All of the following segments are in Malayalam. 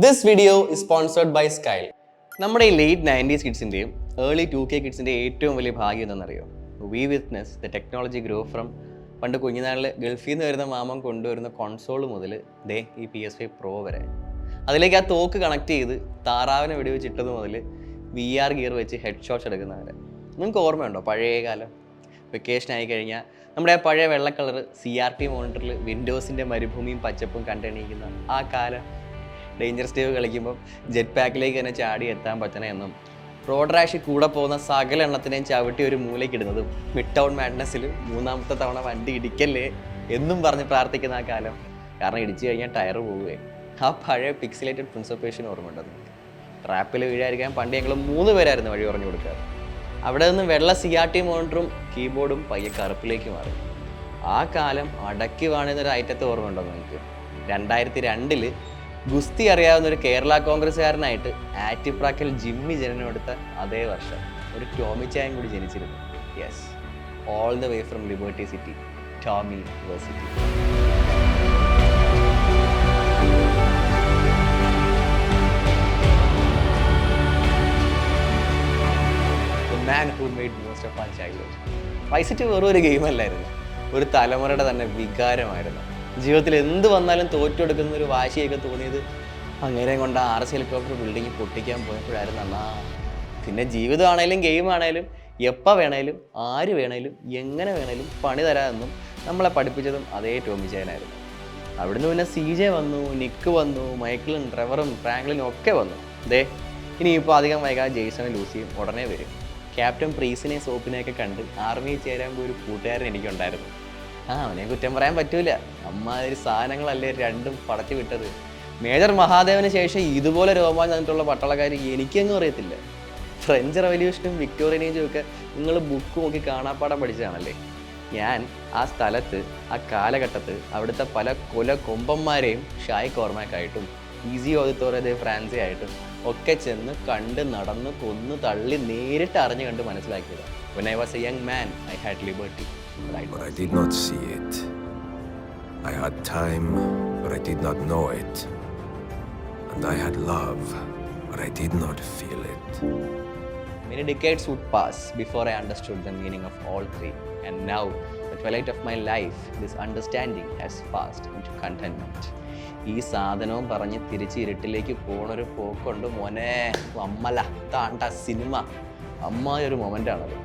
This video is sponsored by Skyle. നമ്മുടെ ഈ ലേറ്റ് 90s കിഡ്സിൻ്റെയും ഏർലി 2K കിഡ്സിൻ്റെ ഏറ്റവും വലിയ ഭാഗ്യം എന്താണെന്നറിയോ? We witness the technology grow from പണ്ട് കുഞ്ഞുനാളിൽ ഗൾഫിൽ നിന്ന് വരുന്ന മാമൻ കൊണ്ടുവരുന്ന കോൺസോൾ മുതൽ ദേ ഈ PS5 Pro വരെ. അതിലേക്ക് ആ തോക്ക് കണക്ട് ചെയ്ത് താറാവിനെ വെടിവെച്ചിട്ടത് മുതൽ VR ഗിയർ വെച്ച് ഹെഡ് ഷോട്ട്സ് എടുക്കുന്നവരെ. നിങ്ങൾക്ക് ഓർമ്മയുണ്ടോ പഴയ കാലം? വെക്കേഷൻ ആയി കഴിഞ്ഞാൽ നമ്മുടെ ആ പഴയ വെള്ള കളർ CRT മോണിറ്ററിൽ വിൻഡോസിൻ്റെ മരുഭൂമിയും പച്ചപ്പും കണ്ടെണീക്കുന്ന ആ കാലം. ഡേഞ്ചറസ് ഡേവ് കളിക്കുമ്പോൾ ജെറ്റ് പാക്കിലേക്ക് തന്നെ ചാടി എത്താൻ പറ്റണമെന്നും റോഡ് റാഷിൽ കൂടെ പോകുന്ന സകല എണ്ണത്തിനെയും ചവിട്ടി ഒരു മൂലയ്ക്ക് ഇടുന്നതും മിഡ് ടൗൺ മാഡ്നസ്സിൽ മൂന്നാമത്തെ തവണ വണ്ടി ഇടിക്കല്ലേ എന്നും പറഞ്ഞ് പ്രാർത്ഥിക്കുന്ന ആ കാലം. കാരണം ഇടിച്ചു കഴിഞ്ഞാൽ ടയർ പോവുകയെ. ആ പഴയ പിക്സലേറ്റഡ് പ്രിൻസ് ഓഫ് പേർഷ്യ ഓർമ്മയുണ്ടോ നിങ്ങൾക്ക്? ട്രാപ്പിൽ വീഴാതിരിക്കാൻ പണ്ട് ഞങ്ങൾ 3 പേരായിരുന്നു വഴി പറഞ്ഞു കൊടുക്കാറ്. അവിടെ നിന്ന് വെള്ള CRT മോണിറ്ററും കീബോർഡും പയ്യെ കറുപ്പിലേക്ക് മാറി. ആ കാലം അടക്കി വാണുന്നൊരു ഐറ്റത്തെ ഓർമ്മയുണ്ടോ നിങ്ങൾക്ക്? 2002 ഗുസ്തി അറിയാവുന്ന ഒരു കേരള കോൺഗ്രസ്സുകാരനായിട്ട് ആറ്റിപ്രാക്കൽ ജിമ്മി ജനനം എടുത്ത അതേ വർഷം ഒരു ടോമി ചായൻ കൂടി ജനിച്ചിരുന്നു. Yes, all the way from Liberty City, Tommy university. Man who made most of our childhood. Vice City വെറും ഒരു ഗെയിം അല്ലായിരുന്നു, ഒരു തലമുറയുടെ തന്നെ വികാരമായിരുന്നു. ജീവിതത്തിൽ എന്ത് വന്നാലും തോറ്റെടുക്കുന്ന ഒരു വാശിയൊക്കെ തോന്നിയത് അങ്ങനെ കൊണ്ട് RC ഹെലികോപ്റ്റർ ബിൽഡിങ് പൊട്ടിക്കാൻ പോയപ്പോഴായിരുന്നു അന്നാ. പിന്നെ ജീവിതമാണേലും ഗെയിം ആണേലും എപ്പോൾ വേണേലും ആര് വേണേലും എങ്ങനെ വേണേലും പണി തരാമെന്നും നമ്മളെ പഠിപ്പിച്ചതും അതേ ടോമി ചായനായിരുന്നു. അവിടുന്ന് പിന്നെ CJ വന്നു, നിക്ക് വന്നു, മൈക്കിളും ട്രെവറും ഫ്രാങ്ക്ലിനും ഒക്കെ വന്നു. ഇനിയിപ്പോൾ അധികം വൈകാതെ ജെയ്സണും ലൂസിയും ഉടനെ വരും. ക്യാപ്റ്റൻ പ്രീസിനെ സോപ്പിനെയൊക്കെ കണ്ട് ആർമിയിൽ ചേരാൻ പോയി ഒരു കൂട്ടുകാരൻ എനിക്കുണ്ടായിരുന്നു. അവനെ കുറ്റം പറയാൻ പറ്റൂല, അമ്മാതിരി സാധനങ്ങളല്ലേ രണ്ടും പടച്ചു വിട്ടത്. മേജർ മഹാദേവന് ശേഷം ഇതുപോലെ രോമാഞ്ചം തന്നിട്ടുള്ള പട്ടാളക്കാർ എനിക്കങ്ങും അറിയത്തില്ല. ഫ്രഞ്ച് റവല്യൂഷനും വിക്ടോറിയൻ ഏജും ഒക്കെ നിങ്ങൾ ബുക്ക് നോക്കി കാണാപ്പാടം പഠിച്ചതാണല്ലേ. ഞാൻ ആ സ്ഥലത്ത് ആ കാലഘട്ടത്ത് അവിടുത്തെ പല കൊമ്പന്മാരെയും ഷായ് കോർമാക്കായിട്ടും ഈസി ഓദിത്തോറെ ഫ്രാൻസി ആയിട്ടും ഒക്കെ ചെന്ന് കണ്ട് നടന്ന് കൊന്ന് തള്ളി നേരിട്ട് അറിഞ്ഞു കണ്ട് മനസ്സിലാക്കിയത്. When I was a young man, I had liberty. But I did not see it. I had time, but I did not know it. And I had love, but I did not feel it. Many decades would pass before I understood the meaning of all three. And now, the twilight of my life, this understanding has passed into contentment. ഈ സാധനവും പറഞ്ഞ് തിരിച്ച് ഇരുട്ടിലേക്ക് പോണൊരു പോക്കുണ്ട് മോനെ. അമ്മല താണ്ട സിനിമ അമ്മായൊരു മൊമെൻ്റാണത്.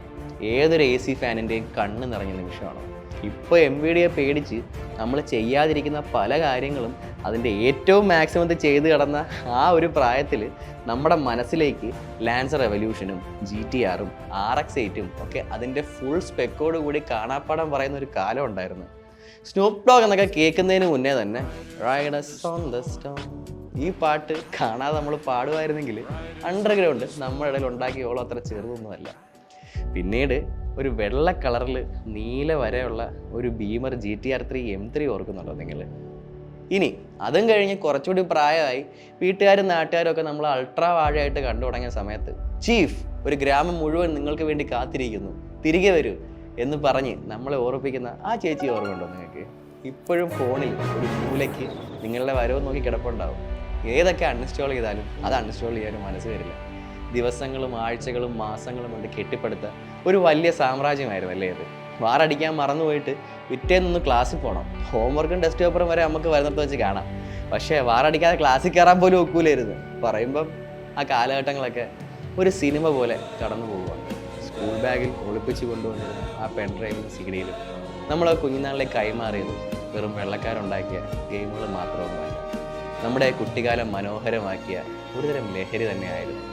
ഏതൊരു AC ഫാനിൻ്റെയും കണ്ണ് നിറഞ്ഞ നിമിഷമാണ്. ഇപ്പോൾ MVDയെ പേടിച്ച് നമ്മൾ ചെയ്യാതിരിക്കുന്ന പല കാര്യങ്ങളും അതിൻ്റെ ഏറ്റവും മാക്സിമത്തിൽ ചെയ്ത് കിടന്ന ആ ഒരു പ്രായത്തിൽ നമ്മുടെ മനസ്സിലേക്ക് ലാൻസർ റെവല്യൂഷനും GTRും RX-8ഉം ഒക്കെ അതിൻ്റെ ഫുൾ സ്പെക്കോട് കൂടി കാണാപ്പാടം പറയുന്ന ഒരു കാലം ഉണ്ടായിരുന്നു. സ്നൂപ്പ് ഡോഗ് എന്നൊക്കെ കേൾക്കുന്നതിന് മുന്നേ തന്നെ ride us on the storm ഈ പാട്ട് കാണാതെ നമ്മൾ പാടുമായിരുന്നെങ്കിൽ അണ്ടർഗ്രൗണ്ട് നമ്മുടെ ഇടയിൽ ഉണ്ടാക്കിയോളം അത്ര ചെറുതൊന്നുമല്ല. പിന്നീട് ഒരു വെള്ള കളറിൽ നീല വരെയുള്ള ഒരു ബീമർ GTR 3 M3 ഓർക്കുന്നുണ്ടോ നിങ്ങൾ? ഇനി അതും കഴിഞ്ഞ് കുറച്ചുകൂടി പ്രായമായി വീട്ടുകാരും നാട്ടുകാരും ഒക്കെ നമ്മൾ അൾട്രാ വാഴയായിട്ട് കണ്ടു തുടങ്ങിയ സമയത്ത് ചീഫ് ഒരു ഗ്രാമം മുഴുവൻ നിങ്ങൾക്ക് വേണ്ടി കാത്തിരിക്കുന്നു, തിരികെ വരൂ എന്ന് പറഞ്ഞ് നമ്മളെ ഓർമ്മിപ്പിക്കുന്ന ആ ചേച്ചി ഓർമ്മയുണ്ടോ നിങ്ങൾക്ക്? ഇപ്പോഴും ഫോണിൽ ഒരു മൂലയ്ക്ക് നിങ്ങളുടെ വരവ് നോക്കി കിടപ്പുണ്ടാവും. ഏതൊക്കെ അൺഇൻസ്റ്റാൾ ചെയ്താലും അത് അൺഇൻസ്റ്റാൾ ചെയ്യാനും മനസ്സ് വരില്ല. ദിവസങ്ങളും ആഴ്ചകളും മാസങ്ങളും കൊണ്ട് കെട്ടിപ്പടുത്ത ഒരു വലിയ സാമ്രാജ്യമായിരുന്നു അല്ലേ അത്. വാറടിക്കാൻ മറന്നുപോയിട്ട് പിറ്റേന്നൊന്ന് ക്ലാസ്സിൽ പോകണം. ഹോംവർക്കും ടെസ്റ്റ് പേപ്പറും വരെ നമുക്ക് വരുന്നിടത്ത് വെച്ച് കാണാം. പക്ഷേ വാറടിക്കാതെ ക്ലാസ്സിൽ കയറാൻ പോലും ഒക്കൂലായിരുന്നു. പറയുമ്പം ആ കാലഘട്ടങ്ങളൊക്കെ ഒരു സിനിമ പോലെ കടന്നു പോവുകയാണ്. സ്കൂൾ ബാഗിൽ ഒളിപ്പിച്ച് കൊണ്ടുവന്നിരുന്ന ആ പെൻഡ്രൈവിലും CDയിലും നമ്മൾ കുഞ്ഞുനാളിലേക്ക് കൈമാറിയത് വെറും വെള്ളക്കാരുണ്ടാക്കിയ ഗെയിമുകൾ മാത്രമൊന്നുമല്ല, നമ്മുടെ കുട്ടിക്കാലം മനോഹരമാക്കിയ ഒരുതരം ലഹരി തന്നെയായിരുന്നു.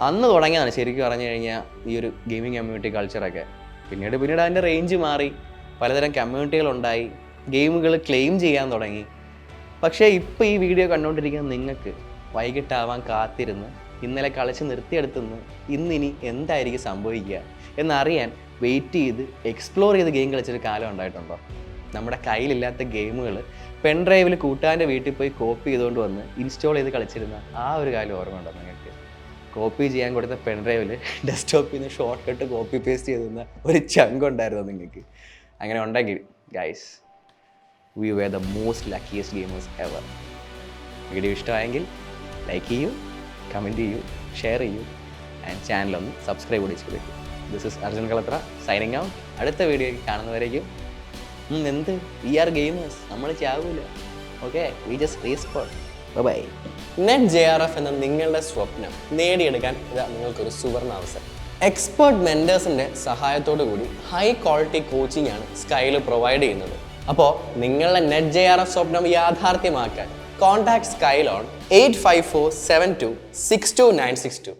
അന്ന് തുടങ്ങിയതാണ് ശരിക്കും പറഞ്ഞു കഴിഞ്ഞാൽ ഈ ഒരു ഗെയിമിംഗ് കമ്മ്യൂണിറ്റി കൾച്ചറൊക്കെ. പിന്നീട് അതിൻ്റെ റേഞ്ച് മാറി, പലതരം കമ്മ്യൂണിറ്റികളുണ്ടായി, ഗെയിമുകൾ ക്ലെയിം ചെയ്യാൻ തുടങ്ങി. പക്ഷേ ഇപ്പോൾ ഈ വീഡിയോ കണ്ടുകൊണ്ടിരിക്കുന്ന നിങ്ങൾക്ക് വൈകിട്ടാവാൻ കാത്തിരുന്ന് ഇന്നലെ കളിച്ച് നിർത്തിയെടുത്തുനിന്ന് ഇന്നിനി എന്തായിരിക്കും സംഭവിക്കുക എന്നറിയാൻ വെയിറ്റ് ചെയ്ത് എക്സ്പ്ലോർ ചെയ്ത് ഗെയിം കളിച്ചൊരു കാലം ഉണ്ടായിട്ടുണ്ടോ? നമ്മുടെ കയ്യിലില്ലാത്ത ഗെയിമുകൾ പെൻഡ്രൈവിൽ കൂട്ടുകാരൻ്റെ വീട്ടിൽ പോയി കോപ്പി ചെയ്തുകൊണ്ട് വന്ന് ഇൻസ്റ്റാൾ ചെയ്ത് കളിച്ചിരുന്ന ആ ഒരു കാലം ഓർമ്മയുണ്ടോ നിങ്ങൾക്ക്? കോപ്പി ചെയ്യാൻ കൊടുത്ത പെൻഡ്രൈവിൽ ഡെസ്ക്ടോപ്പിൽ നിന്ന് ഷോർട്ട് കട്ട് കോപ്പി പേസ്റ്റ് ചെയ്തുന്ന ഒരു ചങ്ക് ഉണ്ടായിരുന്നു നിങ്ങൾക്ക്? അങ്ങനെ ഉണ്ടെങ്കിൽ guys, we were the most luckiest gamers ever. Video ഇഷ്ടമായെങ്കിൽ ലൈക്ക് ചെയ്യൂ, കമൻറ്റ് ചെയ്യൂ, ഷെയർ ചെയ്യൂ ആൻഡ് ചാനലൊന്ന് സബ്സ്ക്രൈബ് കൂടി ചെയ്തു. This is Arjun Kalathra signing out. അടുത്ത വീഡിയോയ്ക്ക് കാണുന്നവരേക്കും എന്ത് വി ആർ ഗെയിമേഴ്സ്, നമ്മൾ ചാവൂല. Okay, we just respawn. Bye. NetJRF എന്ന നിങ്ങളുടെ സ്വപ്നം നേടിയെടുക്കാൻ ഇതാ നിങ്ങൾക്കൊരു സുവർണ അവസരം. എക്സ്പേർട്ട് മെൻറ്റേഴ്സിൻ്റെ സഹായത്തോടു കൂടി ഹൈ ക്വാളിറ്റി കോച്ചിങ് ആണ് സ്കൈൽ പ്രൊവൈഡ് ചെയ്യുന്നത്. അപ്പോൾ നിങ്ങളുടെ NetJRF സ്വപ്നം യാഥാർത്ഥ്യമാക്കാൻ കോൺടാക്ട് സ്കൈൽ ഓൺ 8547262962.